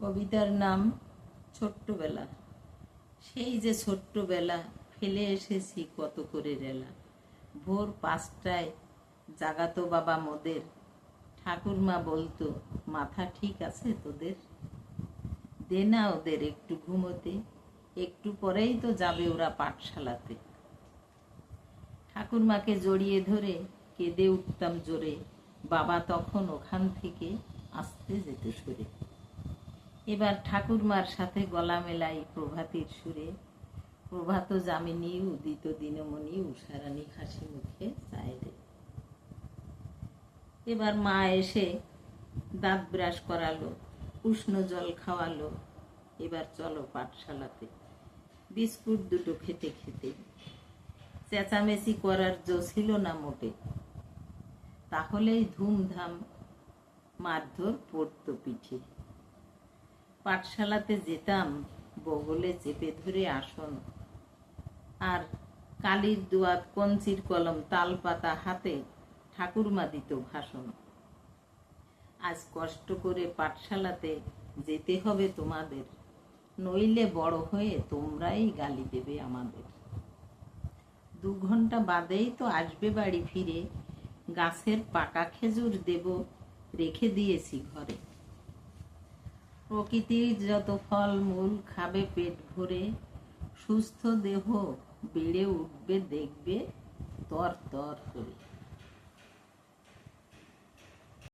কবিতার নাম ছোট্টবেলা। সেই যে ছোট্টবেলা, ফেলে এসেছি কত করে রেলা। ভোর 5টায় জাগাতো বাবা মোদের, ঠাকুরমা বলতো মাথা ঠিক আছে তোদের, দে না ওদের একটু ঘুমোতে, একটু পরেই তো যাবে ওরা পাঠশালাতে। ঠাকুরমাকে জড়িয়ে ধরে কেঁদে উঠতাম জোরে, বাবা তখন ওখান থেকে আসতে যেত সরে। এবার ঠাকুরমার সাথে গলা মেলাই প্রভাতীর সুরে, প্রভাত যামিনী উদিত দিনমণি উষারানী হাসি মুখে চায় রে। এবার মা এসে দাঁত ব্রাশ করালো, উষ্ণ জল খাওয়ালো, এবার চলো পাঠশালাতে। বিস্কুট দুটো খেতে খেতে চেঁচামেচি করার জো ছিল না মোটে, তাহলেই ধুমধাম মারধর পড়তো পিঠে। পাঠশালাতে যেতাম বগলে চেপে ধরে আসন, আর কালির দুয়াত কঞ্চির কলম তালপাতা হাতে ঠাকুরমা দিত ভাষণ। আজ কষ্ট করে পাঠশালাতে যেতে হবে তোমাদের, নইলে বড় হয়ে তোমরাই গালি দেবে আমাদের। 2 ঘন্টা বাদেই তো আসবে বাড়ি ফিরে, গাছের পাকা খেজুর দেব রেখে দিয়েছি ঘরে। প্রকৃতির যত ফল মূল খাবে পেট ভরে, সুস্থ দেহ বেড়ে উঠবে দেখবে তর তর করে।